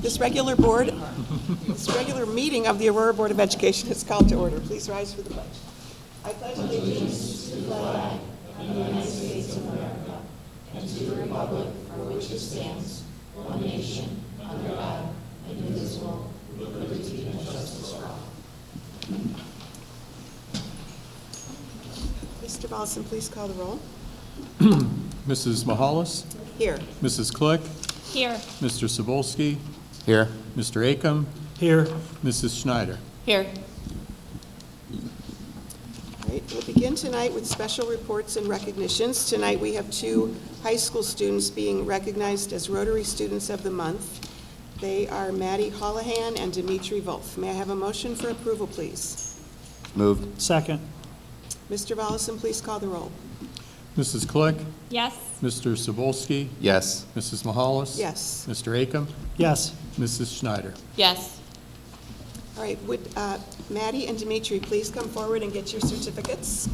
This regular meeting of the Aurora Board of Education is called to order. Please rise for the pledge. I pledge allegiance to the flag of the United States of America and to the republic for which it stands, one nation, under God, indivisible, with liberty and justice for all. Mr. Ballison, please call the roll. Mrs. Mahalis? Here. Mrs. Click? Here. Mr. Cebulski? Here. Mr. Acom? Here. Mrs. Schneider? Here. All right, we'll begin tonight with special reports and recognitions. Tonight we have two high school students being recognized as Rotary Students of the Month. They are Maddie Holohan and Dimitri Wolf. May I have a motion for approval, please? Moved. Second. Mr. Volleson, please call the roll. Mrs. Click? Yes. Mr. Cebulski? Yes. Mrs. Mahalis? Yes. Mr. Acom? Yes. Mrs. Schneider? Yes. All right, would Maddie and Dimitri please come forward and get your certificates?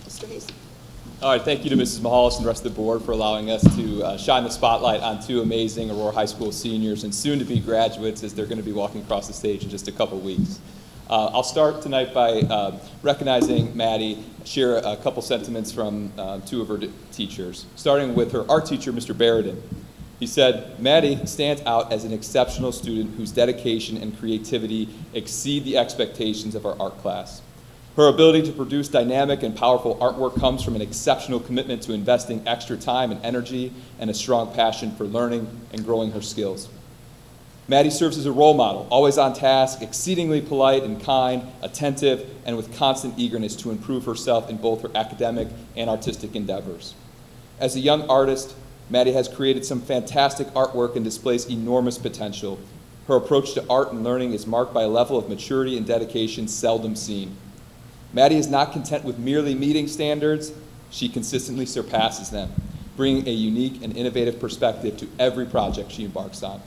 Mr. Hayes. All right, thank you to Mrs. Mahalis and the rest of the board for allowing us to shine the spotlight on two amazing Aurora High School seniors and soon-to-be graduates as they're going to be walking across the stage in just a couple weeks. I'll start tonight by recognizing Maddie, share a couple sentiments from two of her teachers, starting with her art teacher, Mr. Barradin. He said, "Maddie stands out as an exceptional student whose dedication and creativity exceed the expectations of our art class. Her ability to produce dynamic and powerful artwork comes from an exceptional commitment to investing extra time and energy and a strong passion for learning and growing her skills. Maddie serves as a role model, always on task, exceedingly polite and kind, attentive, and with constant eagerness to improve herself in both her academic and artistic endeavors. As a young artist, Maddie has created some fantastic artwork and displays enormous potential. Her approach to art and learning is marked by a level of maturity and dedication seldom seen. Maddie is not content with merely meeting standards. She consistently surpasses them, bringing a unique and innovative perspective to every project she embarks on.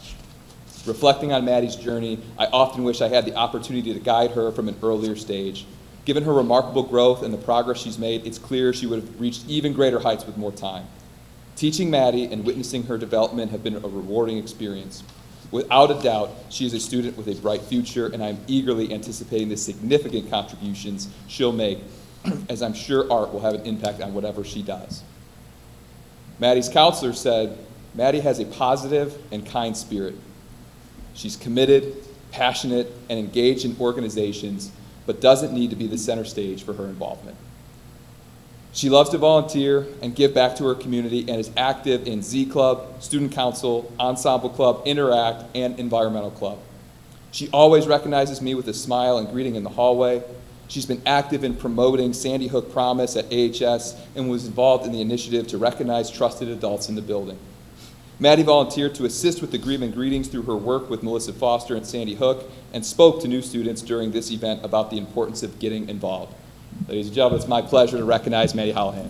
Reflecting on Maddie's journey, I often wish I had the opportunity to guide her from an earlier stage. Given her remarkable growth and the progress she's made, it's clear she would have reached even greater heights with more time. Teaching Maddie and witnessing her development have been a rewarding experience. Without a doubt, she is a student with a bright future, and I'm eagerly anticipating the significant contributions she'll make, as I'm sure art will have an impact on whatever she does." Maddie's counselor said, "Maddie has a positive and kind spirit. She's committed, passionate, and engaged in organizations, but doesn't need to be the center stage for her involvement. She loves to volunteer and give back to her community and is active in Z Club, Student Council, Ensemble Club, Interact, and Environmental Club. She always recognizes me with a smile and greeting in the hallway. She's been active in promoting Sandy Hook Promise at AHS and was involved in the initiative to recognize trusted adults in the building. Maddie volunteered to assist with the Greeting and Greetings through her work with Melissa Foster and Sandy Hook and spoke to new students during this event about the importance of getting involved." Ladies and gentlemen, it's my pleasure to recognize Maddie Holohan.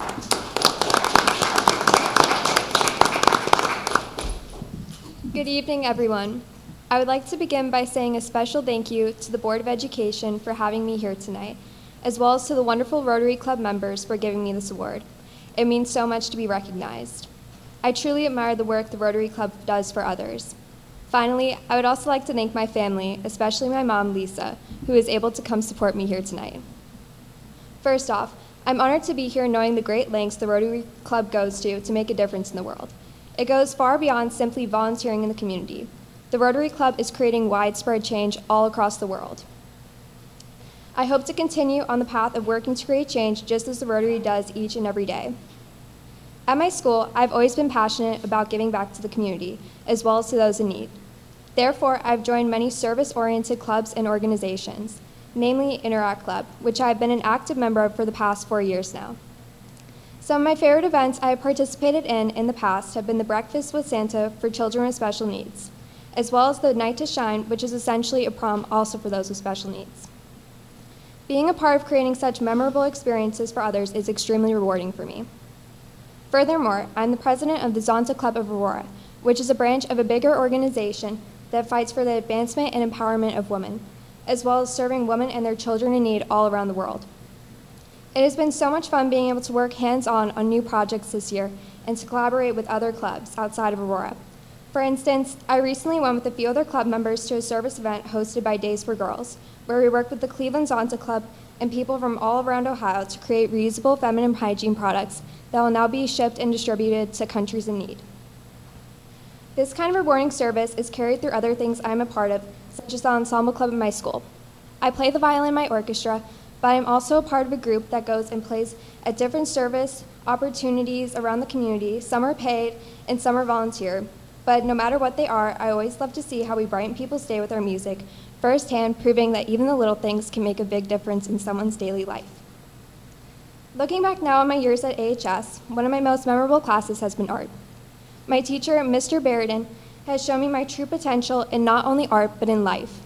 Good evening, everyone. I would like to begin by saying a special thank you to the Board of Education for having me here tonight, as well as to the wonderful Rotary Club members for giving me this award. It means so much to be recognized. I truly admire the work the Rotary Club does for others. Finally, I would also like to thank my family, especially my mom, Lisa, who is able to come support me here tonight. First off, I'm honored to be here knowing the great lengths the Rotary Club goes to make a difference in the world. It goes far beyond simply volunteering in the community. The Rotary Club is creating widespread change all across the world. I hope to continue on the path of working to create change just as the Rotary does each and every day. At my school, I've always been passionate about giving back to the community, as well as to those in need. Therefore, I've joined many service-oriented clubs and organizations, namely Interact Club, which I've been an active member of for the past 4 years now. Some of my favorite events I have participated in the past have been the Breakfast with Santa for children with special needs, as well as the Night to Shine, which is essentially a prom also for those with special needs. Being a part of creating such memorable experiences for others is extremely rewarding for me. Furthermore, I'm the president of the Zonta Club of Aurora, which is a branch of a bigger organization that fights for the advancement and empowerment of women, as well as serving women and their children in need all around the world. It has been so much fun being able to work hands-on on new projects this year and to collaborate with other clubs outside of Aurora. For instance, I recently went with a few other club members to a service event hosted by Days for Girls, where we worked with the Cleveland Zonta Club and people from all around Ohio to create reusable feminine hygiene products that will now be shipped and distributed to countries in need. This kind of rewarding service is carried through other things I'm a part of, such as the ensemble club in my school. I play the violin in my orchestra, but I'm also a part of a group that goes and plays at different service opportunities around the community. Some are paid and some are volunteer, but no matter what they are, I always love to see how we brighten people's day with our music, firsthand proving that even the little things can make a big difference in someone's daily life. Looking back now on my years at AHS, one of my most memorable classes has been art. My teacher, Mr. Barrett, has shown me my true potential in not only art, but in life.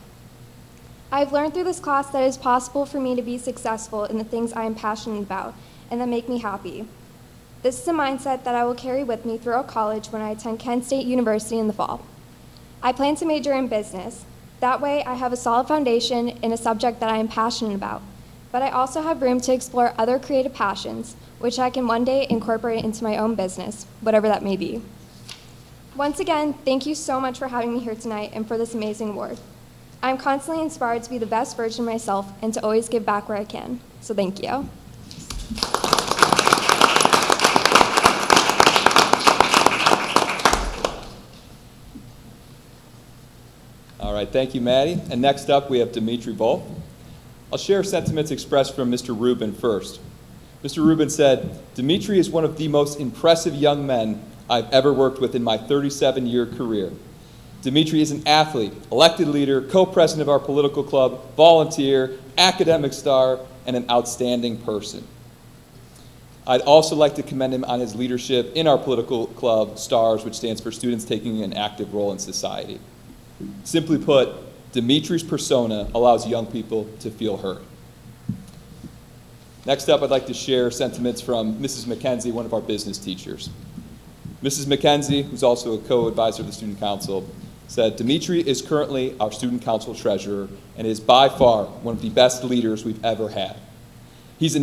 I've learned through this class that it is possible for me to be successful in the things I am passionate about and that make me happy. This is a mindset that I will carry with me throughout college when I attend Kent State University in the fall. I plan to major in business. That way, I have a solid foundation in a subject that I am passionate about, but I also have room to explore other creative passions, which I can one day incorporate into my own business, whatever that may be. Once again, thank you so much for having me here tonight and for this amazing award. I'm constantly inspired to be the best version of myself and to always give back where I can. So thank you. All right, thank you, Maddie. And next up, we have Dimitri Volf. I'll share sentiments expressed from Mr. Rubin first. Mr. Rubin said, "Dimitri is one of the most impressive young men I've ever worked with in my 37-year career. Dimitri is an athlete, elected leader, co-president of our political club, volunteer, academic star, and an outstanding person. I'd also like to commend him on his leadership in our political club, STARS, which stands for Students Taking an Active Role in Society. Simply put, Dimitri's persona allows young people to feel heard." Next up, I'd like to share sentiments from Mrs. McKenzie, one of our business teachers. Mrs. McKenzie, who's also a co-advisor of the Student Council, said, "Dimitri is currently our Student Council treasurer and is by far one of the best leaders we've ever had. He has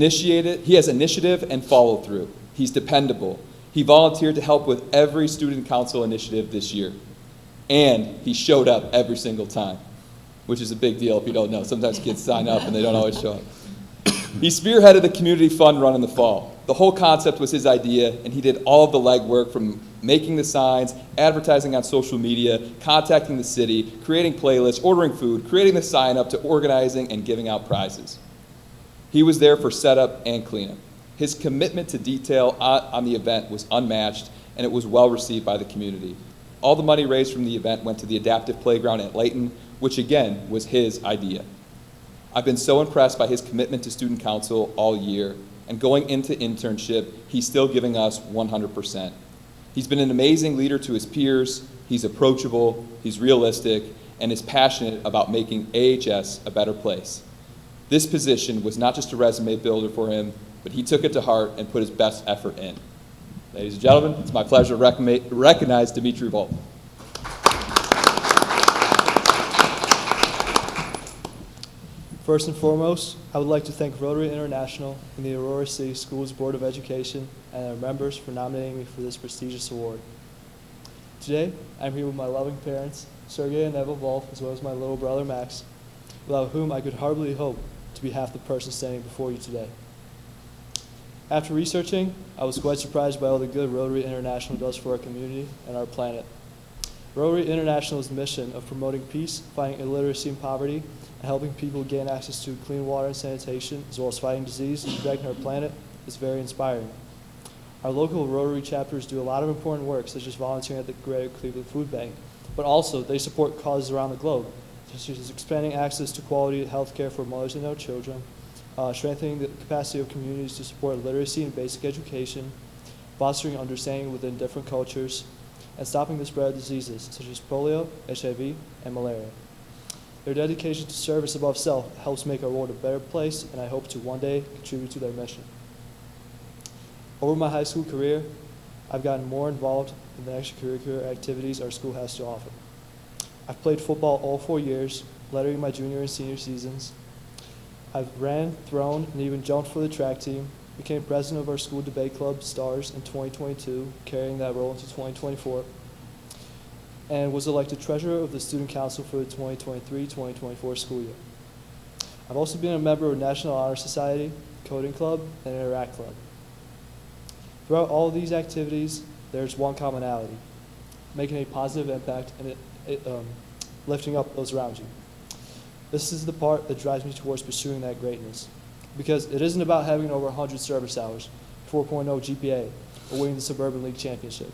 initiative and follow through. He's dependable. He volunteered to help with every Student Council initiative this year. And he showed up every single time," which is a big deal if you don't know. Sometimes kids sign up and they don't always show up. "He spearheaded the community fund run in the fall. The whole concept was his idea, and he did all of the legwork from making the signs, advertising on social media, contacting the city, creating playlists, ordering food, creating the sign-up, to organizing and giving out prizes. He was there for setup and cleanup. His commitment to detail on the event was unmatched, and it was well received by the community. All the money raised from the event went to the adaptive playground at Layton, which again was his idea. I've been so impressed by his commitment to Student Council all year, and going into internship, he's still giving us 100%. He's been an amazing leader to his peers, he's approachable, he's realistic, and is passionate about making AHS a better place. This position was not just a resume builder for him, but he took it to heart and put his best effort in." Ladies and gentlemen, it's my pleasure to recognize Dimitri Volf. First and foremost, I would like to thank Rotary International and the Aurora City Schools Board of Education and their members for nominating me for this prestigious award. Today, I'm here with my loving parents, Sergey and Eva Volf, as well as my little brother Max, without whom I could hardly hope to be half the person standing before you today. After researching, I was quite surprised by all the good Rotary International does for our community and our planet. Rotary International's mission of promoting peace, fighting illiteracy and poverty, and helping people gain access to clean water and sanitation, as well as fighting disease and protecting our planet, is very inspiring. Our local Rotary chapters do a lot of important work, such as volunteering at the Greater Cleveland Food Bank, but also they support causes around the globe, such as expanding access to quality health care for mothers and their children, strengthening the capacity of communities to support literacy and basic education, fostering understanding within different cultures, and stopping the spread of diseases such as polio, HIV, and malaria. Their dedication to service above self helps make our world a better place, and I hope to one day contribute to their mission. Over my high school career, I've gotten more involved in the extracurricular activities our school has to offer. I've played football all 4 years, lettering my junior and senior seasons. I've ran, thrown, and even jumped for the track team, became president of our school debate club, STARS, in 2022, carrying that role into 2024, and was elected treasurer of the student council for the 2023-2024 school year. I've also been a member of National Honor Society, Coding Club, and Interact Club. Throughout all of these activities, there's one commonality: making a positive impact and lifting up those around you. This is the part that drives me towards pursuing that greatness, because it isn't about having over 100 service hours, 4.0 GPA, or winning the Suburban League championship.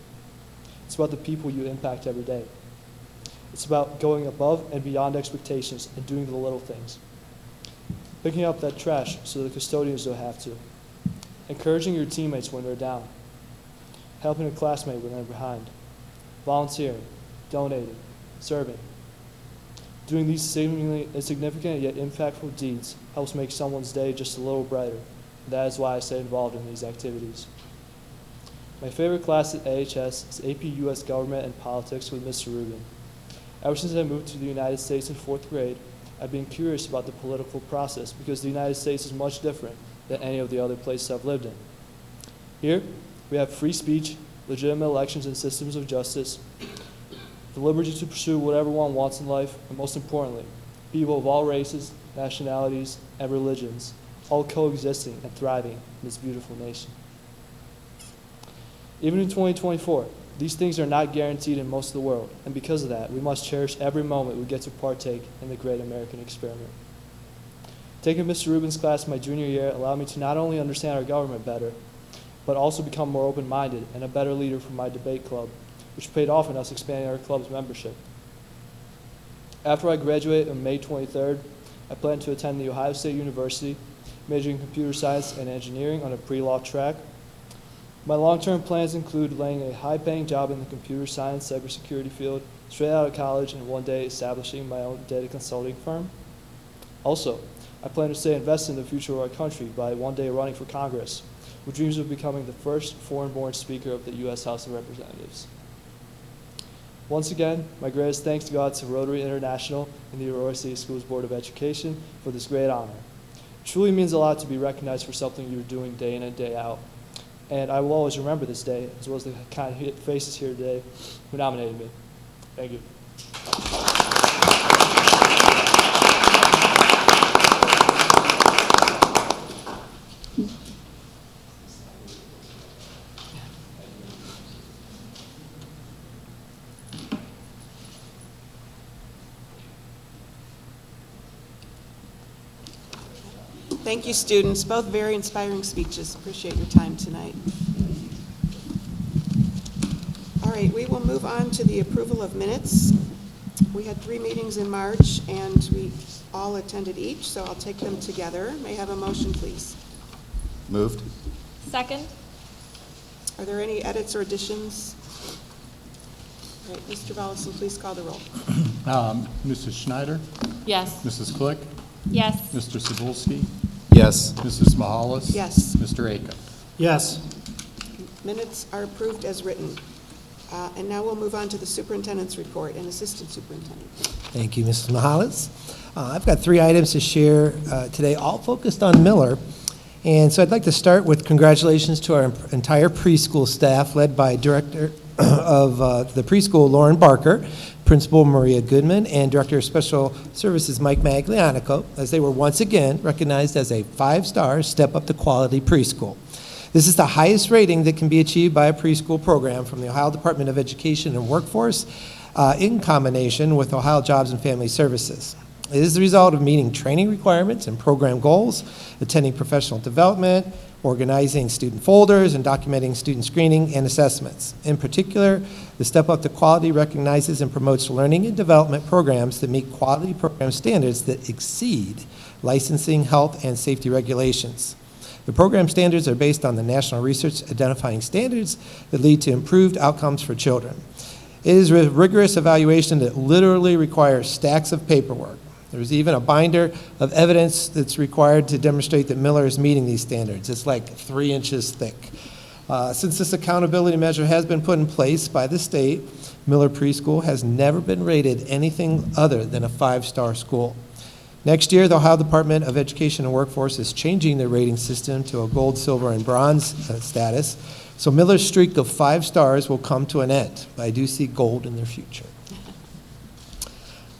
It's about the people you impact every day. It's about going above and beyond expectations and doing the little things. Picking up that trash so the custodians don't have to. Encouraging your teammates when they're down. Helping a classmate when they're behind. Volunteering, donating, serving. Doing these seemingly insignificant yet impactful deeds helps make someone's day just a little brighter. That is why I stay involved in these activities. My favorite class at AHS is AP US Government and Politics with Mr. Rubin. Ever since I moved to the United States in 4th grade, I've been curious about the political process because the United States is much different than any of the other places I've lived in. Here, we have free speech, legitimate elections and systems of justice, the liberty to pursue whatever one wants in life, and most importantly, people of all races, nationalities, and religions, all coexisting and thriving in this beautiful nation. Even in 2024, these things are not guaranteed in most of the world, and because of that, we must cherish every moment we get to partake in the great American experiment. Taking Mr. Rubin's class my junior year allowed me to not only understand our government better, but also become more open-minded and a better leader for my debate club, which paid off in us expanding our club's membership. After I graduate on May 23rd, I plan to attend the Ohio State University, majoring in computer science and engineering on a pre-law track. My long-term plans include landing a high-paying job in the computer science cybersecurity field straight out of college and one day establishing my own data consulting firm. Also, I plan to stay invested in the future of our country by one day running for Congress, with dreams of becoming the first foreign-born Speaker of the U.S. House of Representatives. Once again, my greatest thanks go to Rotary International and the Aurora City Schools Board of Education for this great honor. It truly means a lot to be recognized for something you're doing day in and day out. And I will always remember this day, as well as the kind of faces here today who nominated me. Thank you. Thank you, students. Both very inspiring speeches. Appreciate your time tonight. All right, we will move on to the approval of minutes. We had 3 meetings in March, and we all attended each, so I'll take them together. May I have a motion, please? Moved. Second? Are there any edits or additions? All right, Mr. Volleson, please call the roll. Mrs. Schneider, Yes. Mrs. Click, Yes. Mr. Cebulski, Yes. Mrs. Mahalis. Yes. Mr. Akin. Yes. Minutes are approved as written. And now we'll move on to the superintendent's report and assistant superintendent. Thank you, Mrs. Mahalis. I've got 3 items to share today, all focused on Miller. And so I'd like to start with congratulations to our entire preschool staff, led by Director of the preschool, Lauren Barker, Principal Maria Goodman, and Director of Special Services, Mike Maglianico, as they were once again recognized as a 5-star Step Up to Quality preschool. This is the highest rating that can be achieved by a preschool program from the Ohio Department of Education and Workforce in combination with Ohio Jobs and Family Services. It is the result of meeting training requirements and program goals, attending professional development, organizing student folders, and documenting student screening and assessments. In particular, the Step Up to Quality recognizes and promotes learning and development programs that meet quality program standards that exceed licensing, health, and safety regulations. The program standards are based on the national research identifying standards that lead to improved outcomes for children. It is a rigorous evaluation that literally requires stacks of paperwork. There's even a binder of evidence that's required to demonstrate that Miller is meeting these standards. It's like 3 inches thick. Since this accountability measure has been put in place by the state, Miller Preschool has never been rated anything other than a 5-star school. Next year, the Ohio Department of Education and Workforce is changing their rating system to a gold, silver, and bronze status. So Miller's streak of 5 stars will come to an end, but I do see gold in their future.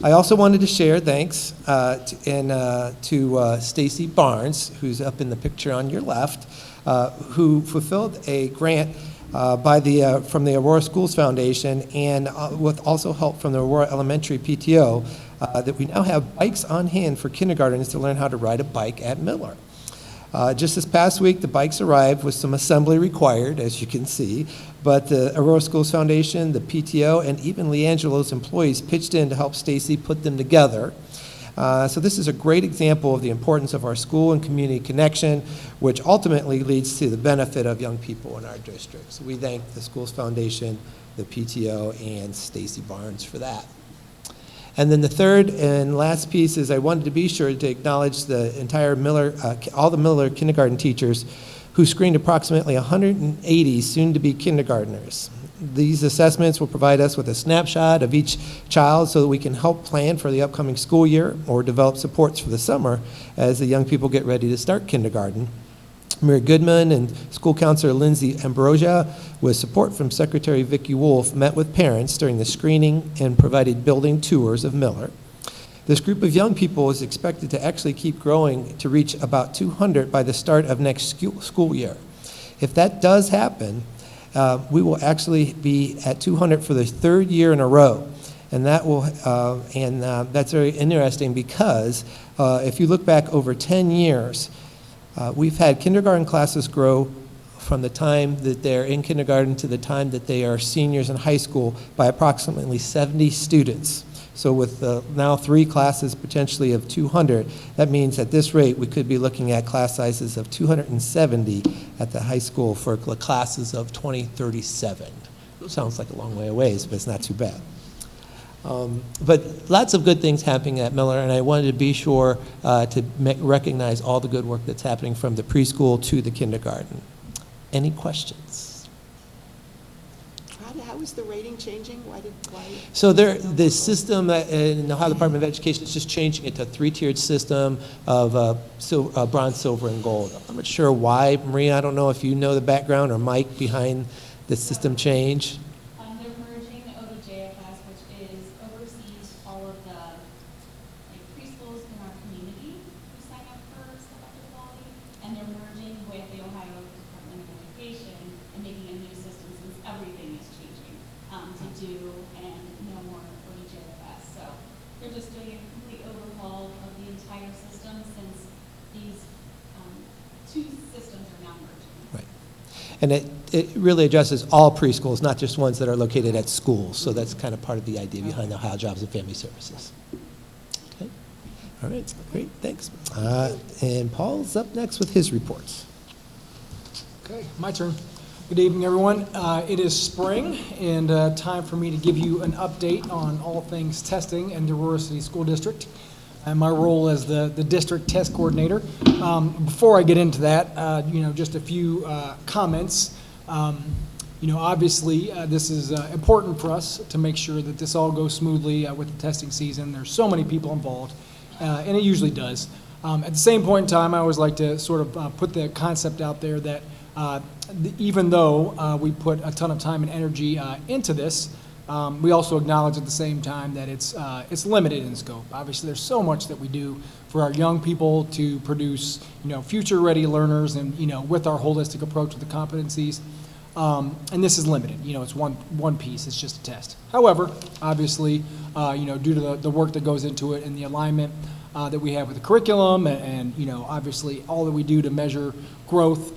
I also wanted to share thanks to Stacy Barnes, who's up in the picture on your left, who fulfilled a grant from the Aurora Schools Foundation and with also help from the Aurora Elementary PTO that we now have bikes on hand for kindergartners to learn how to ride a bike at Miller. Just this past week, the bikes arrived with some assembly required, as you can see, but the Aurora Schools Foundation, the PTO, and even LeAngelo's employees pitched in to help Stacy put them together. So this is a great example of the importance of our school and community connection, which ultimately leads to the benefit of young people in our district. So we thank the Schools Foundation, the PTO, and Stacy Barnes for that. And then the third and last piece is I wanted to be sure to acknowledge the entire Miller, all the Miller kindergarten teachers who screened approximately 180 soon-to-be kindergartners. These assessments will provide us with a snapshot of each child so that we can help plan for the upcoming school year or develop supports for the summer as the young people get ready to start kindergarten. Mayor Goodman and school counselor Lindsay Ambrosia, with support from Secretary Vicki Wolf, met with parents during the screening and provided building tours of Miller. This group of young people is expected to actually keep growing to reach about 200 by the start of next school year. If that does happen, we will actually be at 200 for the 3rd year in a row. And that will, that's very interesting because if you look back over 10 years, we've had kindergarten classes grow from the time that they're in kindergarten to the time that they are seniors in high school by approximately 70 students. So with now 3 classes potentially of 200, that means at this rate we could be looking at class sizes of 270 at the high school for classes of 2037. Sounds like a long way away, but it's not too bad. But lots of good things happening at Miller, and I wanted to be sure to recognize all the good work that's happening from the preschool to the kindergarten. Any questions? How is the rating changing? Why? So the system in the Ohio Department of Education is just changing it to a 3-tiered system of bronze, silver, and gold. I'm not sure why, Maria. I don't know if you know the background, or Mike, behind the system change. They're merging ODJFS, which oversees all of the preschools in our community who sign up for Step Up to Quality, and they're merging with the Ohio Department of Education and making a new system since everything is changing to do and no more ODJFS. So they're just doing a complete overhaul of the entire system since these 2 systems are now merging. Right. And it really addresses all preschools, not just ones that are located at schools. So that's kind of part of the idea behind the Ohio Jobs and Family Services. Okay. All right. Great. Thanks. And Paul's up next with his reports. Okay, my turn. Good evening, everyone. It is spring and time for me to give you an update on all things testing in the Aurora City School District and my role as the district test coordinator. Before I get into that, just a few comments. Obviously, this is important for us to make sure that this all goes smoothly with the testing season. There's so many people involved, and it usually does. At the same point in time, I always like to sort of put the concept out there that even though we put a ton of time and energy into this, we also acknowledge at the same time that it's limited in scope. Obviously, there's so much that we do for our young people to produce, future-ready learners, and with our holistic approach with the competencies. And this is limited. It's one piece. It's just a test. However, obviously, due to the work that goes into it and the alignment that we have with the curriculum, and obviously all that we do to measure growth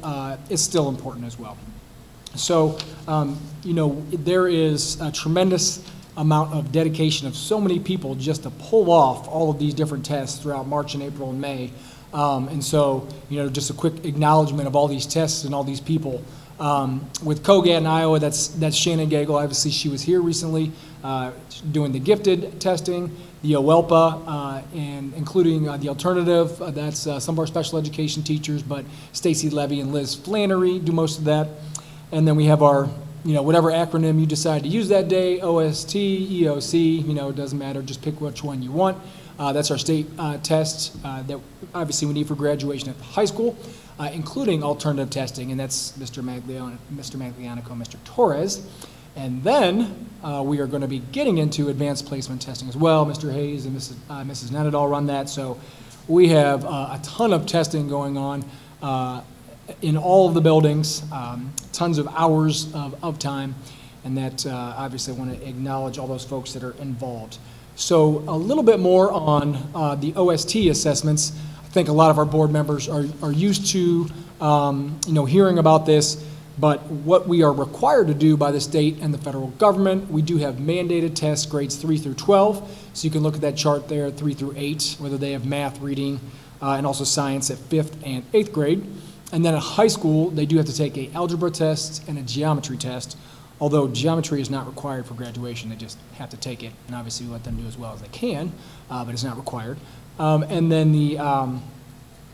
is still important as well. So, there is a tremendous amount of dedication of so many people just to pull off all of these different tests throughout March and April and May. And so, just a quick acknowledgement of all these tests and all these people. With COGAT in Iowa, that's Shannon Gagel. Obviously, she was here recently doing the gifted testing, the OELPA, and including the alternative. That's some of our special education teachers, but Stacy Levy and Liz Flannery do most of that. And then we have our, whatever acronym you decide to use that day, OST, EOC, it doesn't matter, just pick which one you want. That's our state test that obviously we need for graduation at high school, including alternative testing, and that's Mr. Maglianico, Mr. Torres. And then we are going to be getting into advanced placement testing as well. Mr. Hayes and Mrs. Nenadal run that, so we have a ton of testing going on in all of the buildings, tons of hours of time, and that obviously I want to acknowledge all those folks that are involved. So a little bit more on the OST assessments. I think a lot of our board members are used to hearing about this, but what we are required to do by the state and the federal government, we do have mandated tests, grades 3 through 12. So you can look at that chart there, 3 through 8, whether they have math, reading, and also science at 5th and 8th grade. And then at high school, they do have to take an algebra test and a geometry test. Although geometry is not required for graduation, they just have to take it, and obviously we let them do as well as they can, but it's not required. And then the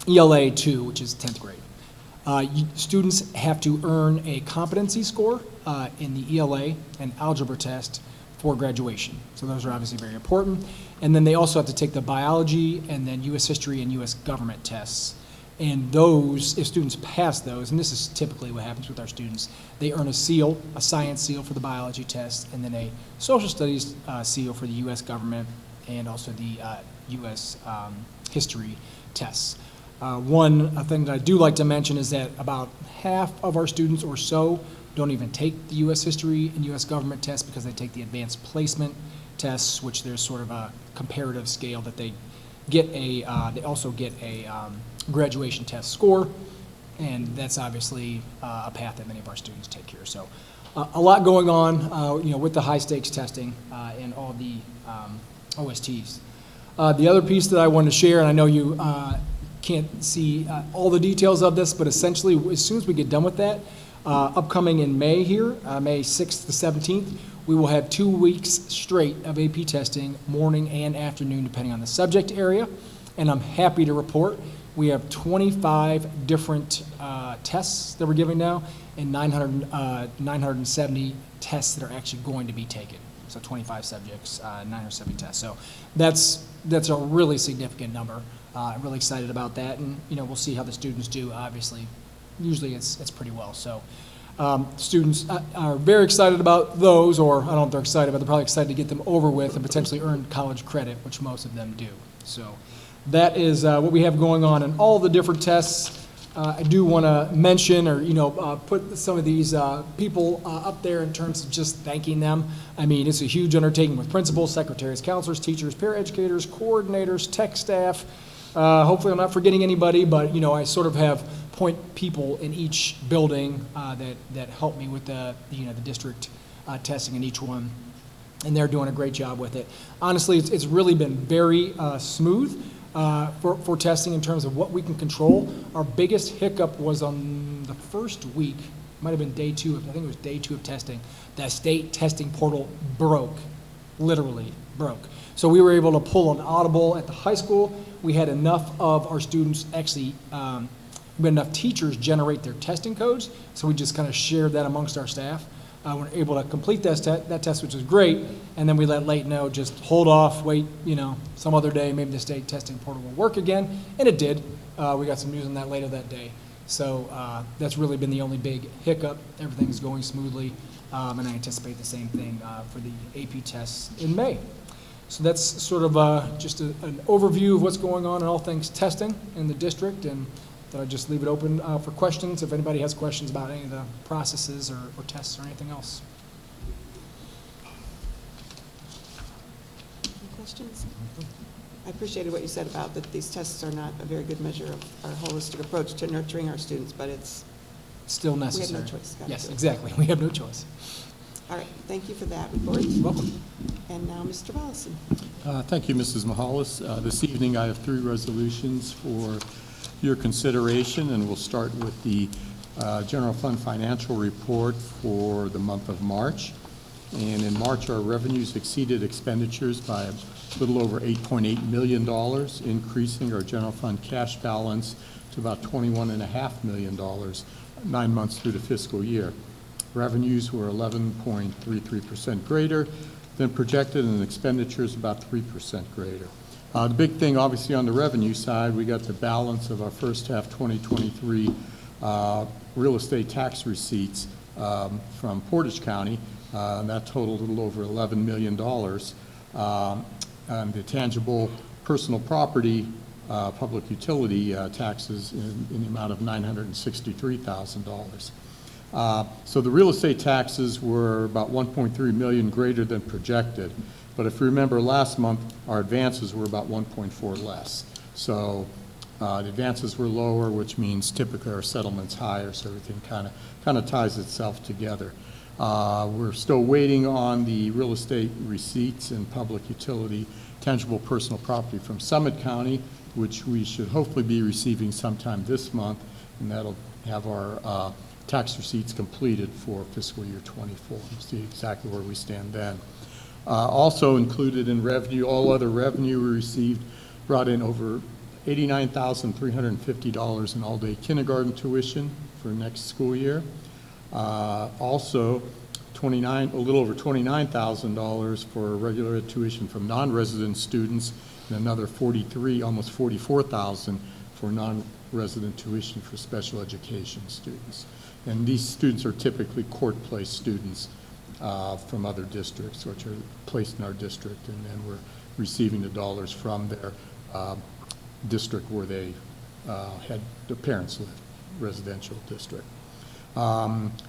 ELA 2, which is 10th grade. Students have to earn a competency score in the ELA and algebra test for graduation. So those are obviously very important. And then they also have to take the biology and then U.S. history and U.S. government tests. And those, if students pass those, and this is typically what happens with our students, they earn a seal, a science seal for the biology test, and then a social studies seal for the U.S. government and also the U.S. History tests. One thing that I do like to mention is that about half of our students or so don't even take the U.S. history and U.S. government tests because they take the advanced placement tests, which there's sort of a comparative scale that they get they also get a graduation test score, and that's obviously a path that many of our students take here. So a lot going on, with the high stakes testing and all the OSTs. The other piece that I wanted to share, and I know you can't see all the details of this, but essentially as soon as we get done with that, upcoming in May here, May 6th to 17th, we will have 2 weeks straight of AP testing, morning and afternoon, depending on the subject area. And I'm happy to report we have 25 different tests that we're giving now, and 970 tests that are actually going to be taken. So 25 subjects, 970 tests. So that's a really significant number. I'm really excited about that, and we'll see how the students do. Obviously, usually it's pretty well. So students are very excited about those, or I don't know if they're excited, but they're probably excited to get them over with and potentially earn college credit, which most of them do. So that is what we have going on in all the different tests. I do want to mention or, put some of these people up there in terms of just thanking them. I mean, it's a huge undertaking with principals, secretaries, counselors, teachers, paraeducators, coordinators, tech staff. Hopefully I'm not forgetting anybody, but, I sort of have point people in each building that help me with the district testing in each one. And they're doing a great job with it. Honestly, it's really been very smooth. For testing in terms of what we can control. Our biggest hiccup was on the first week, might have been day 2, I think it was day 2 of testing. The state testing portal broke, literally broke. So we were able to pull an audible at the high school. We had enough of our students actually, we had enough teachers generate their testing codes, so we just kind of shared that amongst our staff. We're able to complete that test, which is great, and then we let Late know, just hold off, wait, some other day, maybe the state testing portal will work again, and it did. We got some news on that later that day. So that's really been the only big hiccup. Everything's going smoothly, and I anticipate the same thing for the AP tests in May. So that's sort of just an overview of what's going on in all things testing in the district, and I'll just leave it open for questions if anybody has questions about any of the processes or tests or anything else. Any questions? I appreciated what you said about that these tests are not a very good measure of our holistic approach to nurturing our students, but it's Still necessary. We have no choice. Gotta Yes, do it. exactly. We have no choice. All right, thank you for that report. You're welcome. And now, Mr. Volleson. Thank you, Mrs. Mahalis. This evening, I have 3 resolutions for your consideration, and we'll start with the general fund financial report for the month of March. And in March, our revenues exceeded expenditures by a little over $8.8 million, increasing our general fund cash balance to about $21.5 million 9 months through the fiscal year. Revenues were 11.33% greater than projected, and expenditures about 3% greater. The big thing, obviously, on the revenue side, we got the balance of our first half 2023 real estate tax receipts from Portage County. That totaled a little over $11 million. And the tangible personal property public utility taxes in the amount of $963,000. So the real estate taxes were about $1.3 million greater than projected. But if you remember last month, our advances were about 1.4 less. So the advances were lower, which means typically our settlement's higher, so everything kind of ties itself together. We're still waiting on the real estate receipts and public utility tangible personal property from Summit County, which we should hopefully be receiving sometime this month, and that'll have our tax receipts completed for fiscal year 24. We'll see exactly where we stand then. Also included in revenue, all other revenue we received brought in over $89,350 in all-day kindergarten tuition for next school year. Also, a little over $29,000 for regular tuition from non-resident students, and another almost $44,000 for non-resident tuition for special education students. And these students are typically court-placed students from other districts, which are placed in our district, and then we're receiving the dollars from their district where they had their parents live, residential district.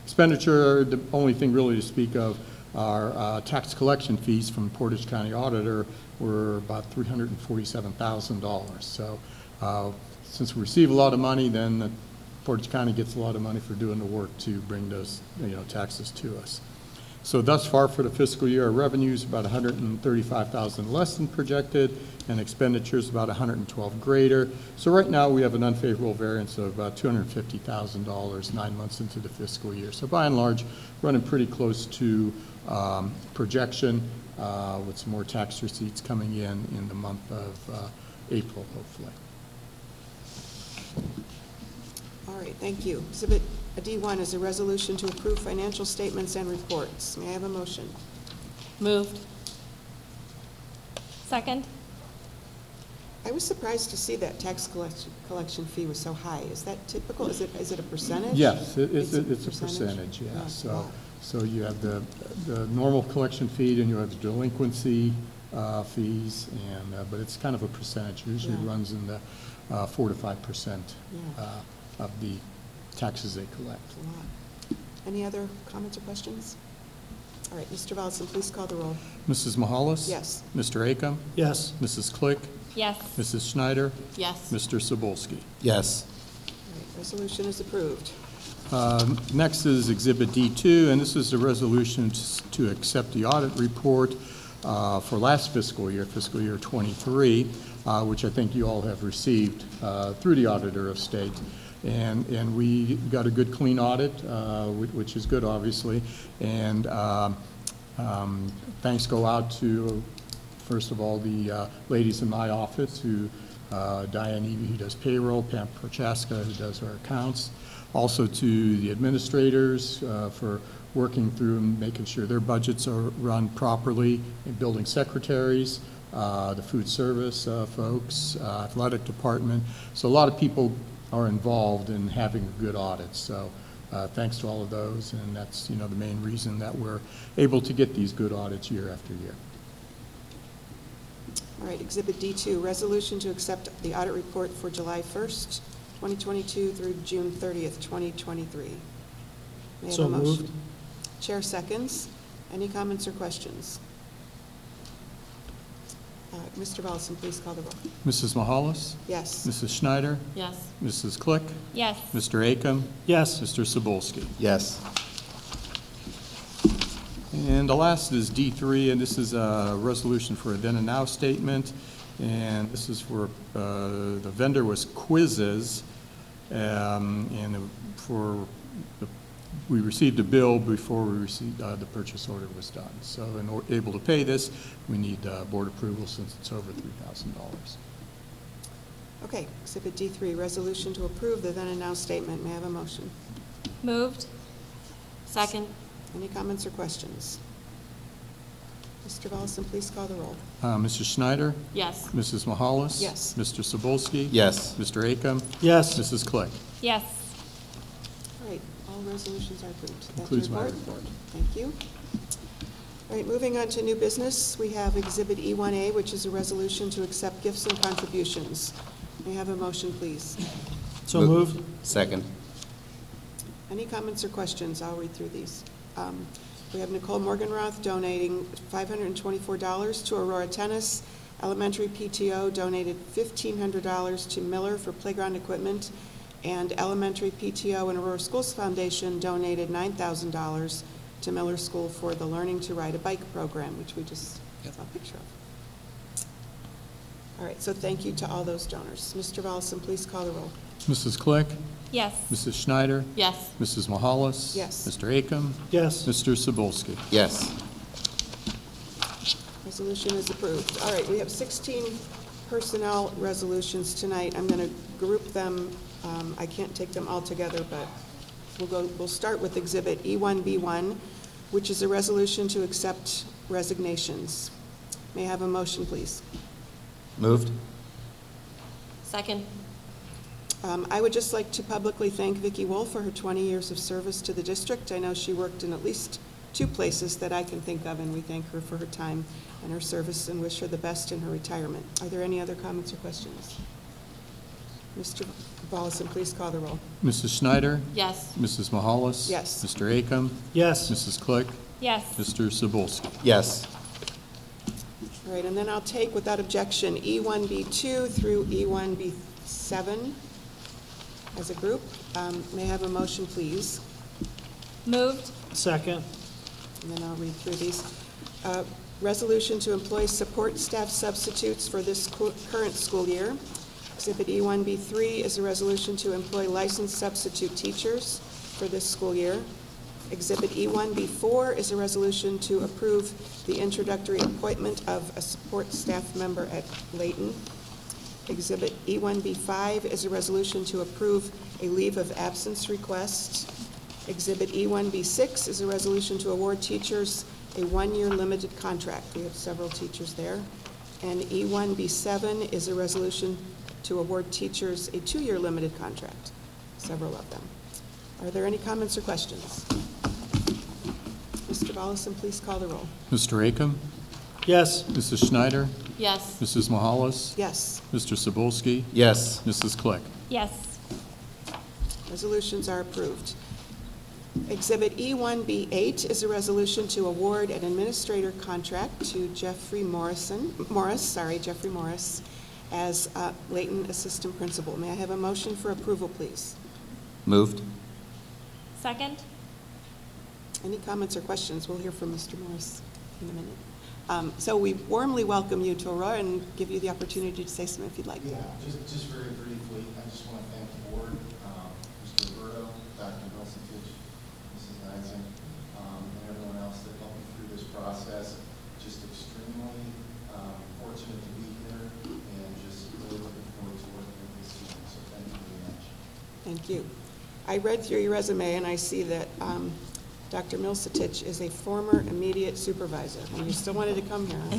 Expenditure, the only thing really to speak of are tax collection fees from Portage County Auditor were about $347,000. So since we receive a lot of money, then Portage County gets a lot of money for doing the work to bring those taxes to us. So thus far for the fiscal year, our revenues about $135,000 less than projected, and expenditures about $112 greater. So right now we have an unfavorable variance of about $250,000 9 months into the fiscal year. So by and large, running pretty close to projection with some more tax receipts coming in the month of April, hopefully. All right, thank you. Exhibit D1 is a resolution to approve financial statements and reports. May I have a motion? Moved. Second? I was surprised to see that tax collection fee was so high. Is that typical? Is it a percentage? Yes, it's a percentage, yeah. Yeah, So you have the normal collection fee, and you have the delinquency fees, but it's kind of a percentage. Usually Yeah. runs in the 4 to 5% Yeah. of the taxes they collect. It's a lot. Any other comments or questions? All right, Mr. Volleson, please call the roll. Mrs. Mahalis? Yes. Mr. Akam? Yes. Mrs. Click? Yes. Mrs. Schneider? Yes. Mr. Cebulski? Yes. All right, resolution is approved. Next is Exhibit D2, and this is a resolution to accept the audit report for last fiscal year 23, which I think you all have received through the Auditor of State. And we got a good, clean audit, which is good, obviously. And thanks go out to, first of all, the ladies in my office, Diane Evie, who does payroll, Pam Prochaska, who does our accounts. Also to the administrators for working through and making sure their budgets are run properly, and building secretaries, the food service folks, athletic department. So a lot of people are involved in having a good audit. So thanks to all of those, and that's the main reason that we're able to get these good audits year after year. All right, Exhibit D2, resolution to accept the audit report for July 1st, 2022 through June 30th, 2023. May I have So a motion? moved. Chair seconds. Any comments or questions? Mr. Volleson, please call the roll. Mrs. Mahalis? Yes. Mrs. Schneider? Yes. Mrs. Click? Yes. Mr. Akam? Yes. Mr. Cebulski? Yes. And the last is D3, and this is a resolution for a then and now statement. And this is for, the vendor was Quizzes, we received a bill before we received, the purchase order was done. So in order able to pay this, we need board approval since it's over $3,000. Okay, Exhibit D3, resolution to approve the then and now statement. May I have a motion? Moved. Second. Any comments or questions? Mr. Volleson, please call the roll. Mrs. Schneider? Yes. Mrs. Mahalis? Yes. Mr. Sobolski? Yes. Mr. Akam? Yes. Mrs. Click? Yes. All right, all resolutions are approved. That's Concludes your my report. report. Thank you. All right, moving on to new business, we have Exhibit E1A, which is a resolution to accept gifts and contributions. May I have a motion, please? So moved. Second. Any comments or questions? I'll read through these. We have Nicole Morganroth donating $524 to Aurora Tennis. Elementary PTO donated $1,500 to Miller for playground equipment. And Elementary PTO and Aurora Schools Foundation donated $9,000 to Miller School for the Learning to Ride a Bike program, which we just saw a picture of. All right, so thank you to all those donors. Mr. Volleson, please call the roll. Mrs. Click? Yes. Mrs. Schneider? Yes. Mrs. Mahalis? Yes. Mr. Akam? Yes. Mr. Sobolski? Yes. Resolution is approved. All right, we have 16 personnel resolutions tonight. I'm going to group them. I can't take them all together, but we'll start with Exhibit E1B1, which is a resolution to accept resignations. May I have a motion, please? Moved. Second. I would just like to publicly thank Vicki Wolf for her 20 years of service to the district. I know she worked in at least 2 places that I can think of, and we thank her for her time and her service and wish her the best in her retirement. Are there any other comments or questions? Mr. Volleson, please call the roll. Mrs. Schneider? Yes. Mrs. Mahalis? Yes. Mr. Akam? Yes. Mrs. Click? Yes. Mr. Sobolski? Yes. All right, and then I'll take without objection E1B2 through E1B7 as a group. May I have a motion, please? Moved. Second. And then I'll read through these. Resolution to employ support staff substitutes for this current school year. Exhibit E1B3 is a resolution to employ licensed substitute teachers for this school year. Exhibit E1B4 is a resolution to approve the introductory appointment of a support staff member at Layton. Exhibit E1B5 is a resolution to approve a leave of absence request. Exhibit E1B6 is a resolution to award teachers a 1-year limited contract. We have several teachers there. And E1B7 is a resolution to award teachers a 2-year limited contract, several of them. Are there any comments or questions? Mr. Volleson, please call the roll. Mr. Akam? Yes. Mrs. Schneider? Yes. Mrs. Mahalis? Yes, Mr. Sobolski? Yes. Mrs. Click? Yes. resolutions are approved. Exhibit E1B8 is a resolution to award an administrator contract to Jeffrey Morris as Layton Assistant Principal. May I have a motion for approval, please? Moved. Second? Any comments or questions? We'll hear from Mr. Morris in a minute. So we warmly welcome you to Aurora and give you the opportunity to say something if you'd like. Yeah, just very briefly, I just want to thank the board, Mr. Roberto, Dr. Milsitich, Mrs. Eisen, and everyone else that helped me through this process. Just extremely fortunate to be here and just really looking forward to working with this team. So thank you very much. Thank you. I read through your resume and I see that Dr. Milsitich is a former immediate supervisor, and you still wanted to come here, huh?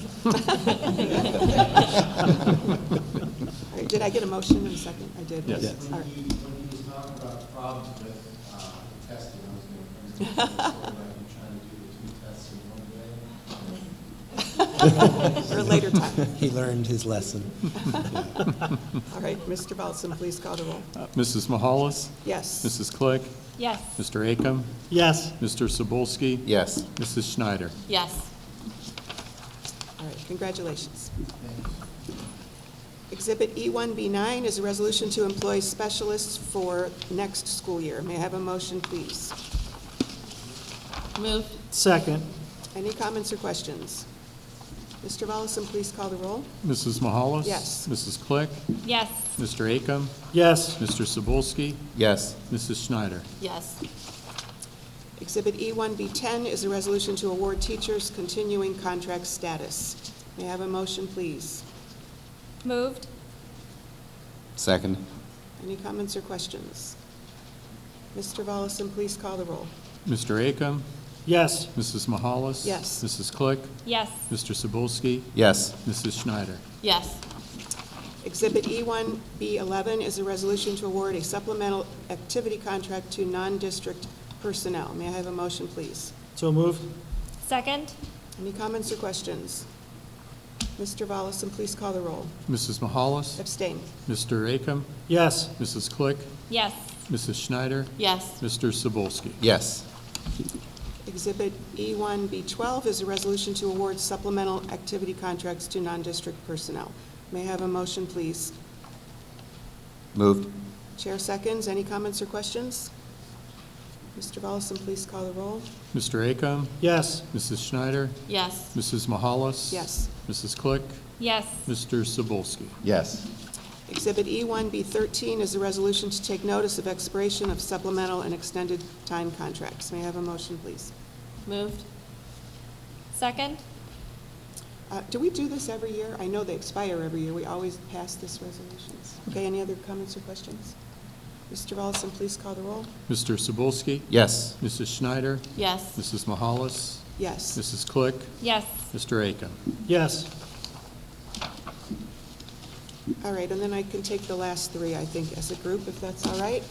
All right, did I get a motion in a second? I did. Yes. All right. When he was talking about the problems with the testing, I was going to bring it up, like you're trying to do the 2 tests in 1 day. Or a later time. He learned his lesson. All right, Mr. Balson, please call the roll. Mrs. Mahalis? Yes. Mrs. Click? Yes. Mr. Akam? Yes. Mr. Sobolski? Yes. Mrs. Schneider? Yes. All right, congratulations. Exhibit E1B9 is a resolution to employ specialists for next school year. May I have a motion, please? Moved. Second. Any comments or questions? Mr. Volleson, please call the roll. Mrs. Mahalis? Yes. Mrs. Click? Yes. Mr. Acom? Yes. Mr. Cebulski? Yes. Mrs. Schneider? Yes. Exhibit E1B10 is a resolution to award teachers continuing contract status. May I have a motion, please? Moved. Second. Any comments or questions? Mr. Volleson, please call the roll. Mr. Acom? Yes. Mrs. Mahalis? Yes. Mrs. Click? Yes. Mr. Cebulski? Yes. Mrs. Schneider? Yes. Exhibit E1B11 is a resolution to award a supplemental activity contract to non-district personnel. May I have a motion, please? So moved. Second? Any comments or questions? Mr. Volleson, please call the roll. Mrs. Mahalis? Abstain. Mr. Acom? Yes. Mrs. Click? Yes. Mrs. Schneider? Yes. Mr. Cebulski? Yes. Exhibit E1B12 is a resolution to award supplemental activity contracts to non-district personnel. May I have a motion, please? Moved. Chair seconds. Any comments or questions? Mr. Volleson, please call the roll. Mr. Acom? Yes. Mrs. Schneider? Yes. Mrs. Mahalis? Yes. Mrs. Click? Yes. Mr. Cebulski? Yes. Exhibit E1B13 is a resolution to take notice of expiration of supplemental and extended time contracts. May I have a motion, please? Moved. Second? Do we do this every year? I know they expire every year. We always pass this resolutions. Okay, any other comments or questions? Mr. Volleson, please call the roll. Mr. Cebulski? Yes. Mrs. Schneider? Yes. Mrs. Mahalis? Yes. Mrs. Click? Yes. Mr. Acom? Yes. All right, and then I can take the last three, I think, as a group, if that's all right.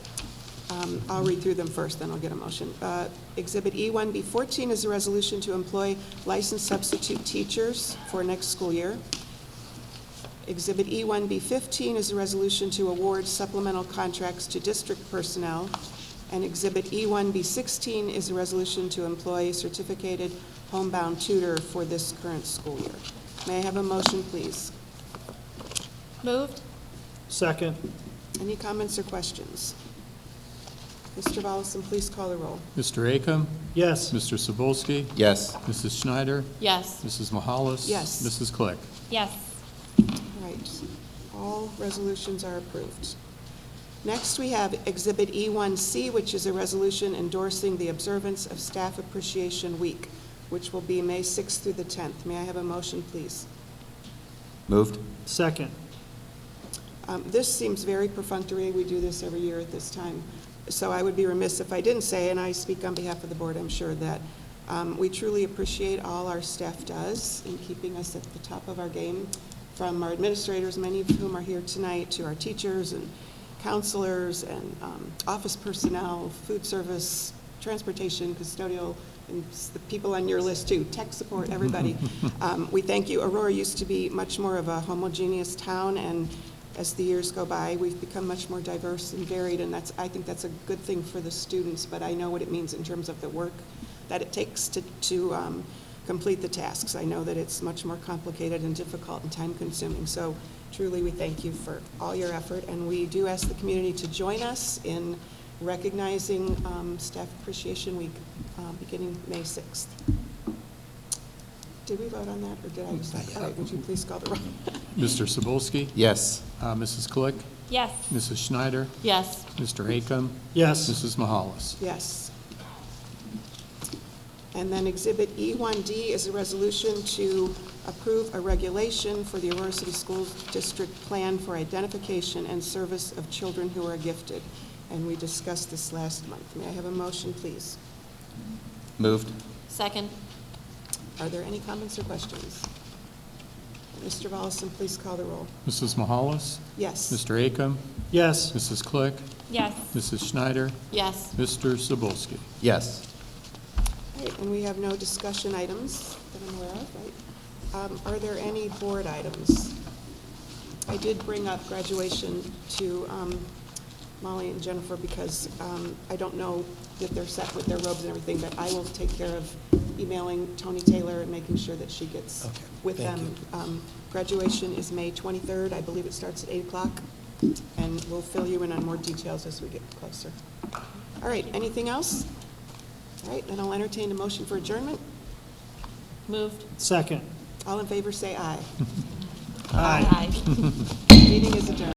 I'll read through them first, then I'll get a motion. Exhibit E1B14 is a resolution to employ licensed substitute teachers for next school year. Exhibit E1B15 is a resolution to award supplemental contracts to district personnel. And Exhibit E1B16 is a resolution to employ a certificated homebound tutor for this current school year. May I have a motion, please? Moved. Second. Any comments or questions? Mr. Volleson, please call the roll. Mr. Acom? Yes. Mr. Cebulski? Yes. Mrs. Schneider? Yes. Mrs. Mahalis? Yes. Mrs. Click? Yes. All right, all resolutions are approved. Next, we have Exhibit E1C, which is a resolution endorsing the observance of Staff Appreciation Week, which will be May 6th through the 10th. May I have a motion, please? Moved. Second. This seems very perfunctory. We do this every year at this time. So I would be remiss if I didn't say, and I speak on behalf of the board, I'm sure, that we truly appreciate all our staff does in keeping us at the top of our game, from our administrators, many of whom are here tonight, to our teachers and counselors and office personnel, food service, transportation, custodial, and the people on your list too, tech support, everybody. We thank you. Aurora used to be much more of a homogeneous town, and as the years go by, we've become much more diverse and varied, and I think that's a good thing for the students, but I know what it means in terms of the work that it takes to complete the tasks. I know that it's much more complicated and difficult and time-consuming, so truly we thank you for all your effort, and we do ask the community to join us in recognizing Staff Appreciation Week beginning May 6th. Did we vote on that, or did I just? All right, would you please call the roll? Mr. Cebulski? Yes. Mrs. Click? Yes. Mrs. Schneider? Yes. Mr. Acom? Yes. Mrs. Mahalis? Yes. And then Exhibit E1D is a resolution to approve a regulation for the Aurora City School District Plan for Identification and Service of Children who are Gifted. And we discussed this last month. May I have a motion, please? Moved. Second. Are there any comments or questions? Mr. Volleson, please call the roll. Mrs. Mahalis? Yes. Mr. Acom? Yes. Mrs. Click? Yes. Mrs. Schneider? Yes. Mr. Cebulski? Yes. All right, and we have no discussion items that I'm aware of, right? Are there any board items? I did bring up graduation to Molly and Jennifer because I don't know that they're set with their robes and everything, but I will take care of emailing Tony Taylor and making sure that she gets with thank them. Graduation is May 23rd. I believe it starts at 8 o'clock, and we'll fill you in on more details as we get closer. All right, anything else? All right, then I'll entertain a motion for adjournment. Moved. All in favor, say aye. Aye. Meeting is adjourned.